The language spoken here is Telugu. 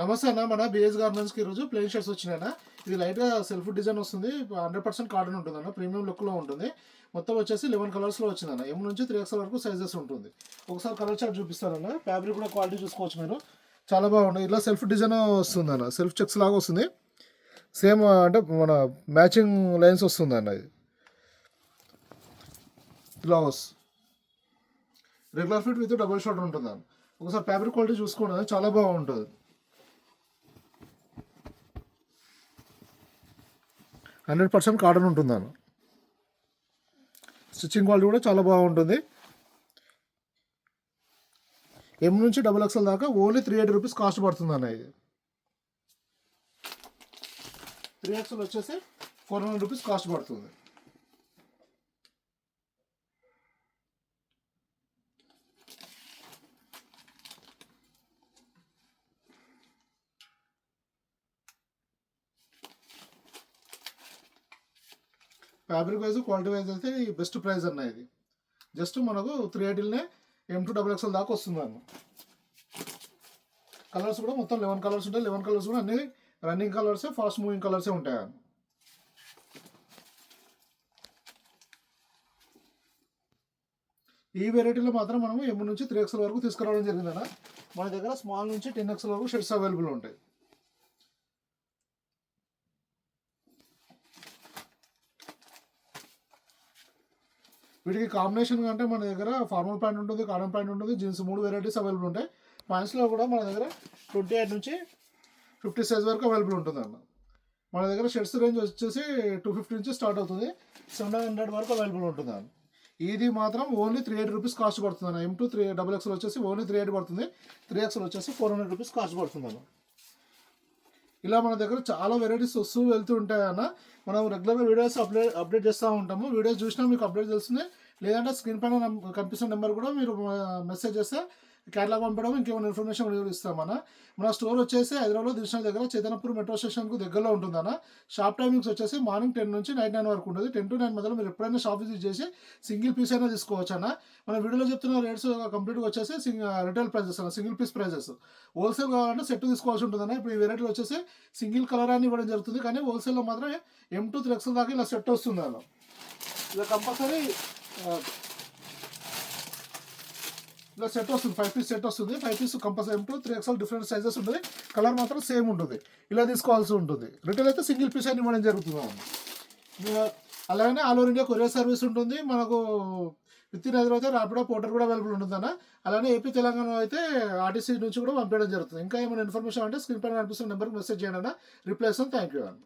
నమస్తే అన్న. మన బిఎస్ గార్మెంట్స్కి ఈరోజు ప్లెయిన్ షర్ట్స్ వచ్చినాయన్న. ఇది లైట్గా సెల్ఫ్ డిజైన్ వస్తుంది, 100% కాటన్ ఉంటుంది అన్న, ప్రీమియం లుక్లో ఉంటుంది. మొత్తం వచ్చేసి 11 కలర్స్లో వచ్చిందన్న. ఎం నుంచి 3XL వరకు సైజెస్ ఉంటుంది. ఒకసారి కలర్ చార్ట్ చూపిస్తానన్న. ఫ్యాబ్రిక్ కూడా క్వాలిటీ చూసుకోవచ్చు మీరు, చాలా బాగుంది. ఇలా సెల్ఫ్ డిజైన్ వస్తుంది అన్న, సెల్ఫ్ చెక్స్ లాగా వస్తుంది. సేమ్ అంటే మన మ్యాచింగ్ లైన్స్ వస్తుంది అన్న. ఇది blouse regular fit with double shoulder ఉంటుంది అన్న. ఒకసారి ఫ్యాబ్రిక్ క్వాలిటీ చూసుకోండి, చాలా బాగుంటుంది. 100% కాటన్ ఉంటుందన్న. స్టిచ్చింగ్ క్వాలిటీ కూడా చాలా బాగుంటుంది. ఎం నుంచి XXL దాకా ఓన్లీ 380 రూపీస్ కాస్ట్ పడుతుంది అన్న. ఇది 3XL వచ్చేసి 400 రూపీస్ కాస్ట్ పడుతుంది. ఫ్యాబ్రిక్ వైజ్ క్వాలిటీ వైజ్ అయితే బెస్ట్ ప్రైస్ అన్న. ఇది జస్ట్ మనకు 380 ఎం టు XXL దాకా వస్తుంది అన్న. కలర్స్ కూడా మొత్తం 11 కలర్స్ ఉంటాయి. 11 కలర్స్ కూడా అన్ని రన్నింగ్ కలర్సే, ఫాస్ట్ మూవింగ్ కలర్సే ఉంటాయి అన్న. ఈ వెరైటీలో మాత్రం మనము ఎం నుంచి 3XL వరకు తీసుకురావడం జరిగిందన్న. మన దగ్గర స్మాల్ నుంచి 10XL వరకు షర్ట్స్ అవైలబుల్ ఉంటాయి. వీటికి కాంబినేషన్ అంటే మన దగ్గర ఫార్మల్ ప్యాంట్ ఉంటుంది, కాటన్ ప్యాంట్ ఉంటుంది, జీన్స్ 3 వెరైటీస్ అవైలబుల్ ఉంటాయి. ప్యాంట్స్లో కూడా మన దగ్గర 28 నుంచి 50 సైజ్ వరకు అవైలబుల్ ఉంటుంది అన్న. మన దగ్గర షర్ట్స్ రేంజ్ వచ్చేసి 250 నుంచి స్టార్ట్ అవుతుంది, 700 వరకు అవైలబుల్ ఉంటుంది అన్న. ఇది మాత్రం ఓన్లీ 380 రూపీస్ కాస్ట్ పడుతుంది అన్న. M2 XXL వచ్చేసి ఓన్లీ 380 పడుతుంది. 3XL వచ్చేసి 400 రూపీస్ కాస్ట్ పడుతుంది అన్న. ఇలా మన దగ్గర చాలా వెరైటీస్ వస్తూ వెళ్తూ ఉంటాయి అన్న. మనం రెగ్యులర్గా వీడియోస్ అప్డేట్ చేస్తూ ఉంటాము. వీడియోస్ చూసినా మీకు అప్డేట్ తెలుస్తుంది. లేదంటే స్క్రీన్ పైన కనిపిస్తున్న నెంబర్ కూడా మీరు మెసేజ్ చేస్తే క్యాటలాగ్ పంపడం, ఇంకేమైనా ఇన్ఫర్మేషన్ ఇస్తామన్న. మన స్టోర్ వచ్చేసి హైదరాబాద్లో దిల్షుక్ దగ్గర చైతన్యపూర్ మెట్రో స్టేషన్కు దగ్గరలో ఉంటుందన్న. షాప్ టైమింగ్స్ వచ్చేసి మార్నింగ్ 10 నుంచి నైట్ 9 వరకు ఉంటుంది. 10 to 9 మధ్యలో మీరు ఎప్పుడైనా షాప్ విజిట్ చేసి సింగిల్ పీస్ అయినా తీసుకోవచ్చు అన్న. మన వీడియోలో చెప్తున్న రేట్స్ కంప్లీట్గా వచ్చేసి రిటైల్ ప్రైజెస్ అన్న, సింగిల్ పీస్ ప్రైజెస్. హోల్సేల్ కావాలంటే సెట్ తీసుకోవాల్సి ఉంటుందన్న. ఇప్పుడు ఈ వెరైటీలో వచ్చేసి సింగిల్ కలర్ అని ఇవ్వడం జరుగుతుంది, కానీ హోల్సేల్లో మాత్రం M2 3XL దాకా ఇలా సెట్ వస్తుంది అన్న. ఇలా కంపల్సరీ ఇలా సెట్ వస్తుంది, 5 పీస్ సెట్ వస్తుంది. 5 piece compulsory M2 3XL different sizes ఉంటుంది. కలర్ మాత్రం సేమ్ ఉంటుంది. ఇలా తీసుకోవాల్సి ఉంటుంది. రిటైల్ అయితే సింగిల్ పీస్ అని ఇవ్వడం జరుగుతుంది. అలాగే all over India courier service ఉంటుంది. మనకు విత్ ఇన్ హైదరాబాద్ అయితే ర్యాపిడో పోర్టర్ కూడా అవైలబుల్ ఉంటుందన్న. అలానే ఏపీ తెలంగాణ అయితే ఆర్టీసీ నుంచి కూడా పంపించడం జరుగుతుంది. ఇంకా ఏమైనా ఇన్ఫర్మేషన్ అంటే స్క్రీన్ పైన కనిపిస్తున్న నెంబర్కి మెసేజ్ చేయండి అన్న. రిప్లై ఇస్తాం. థ్యాంక్ యూ అన్న.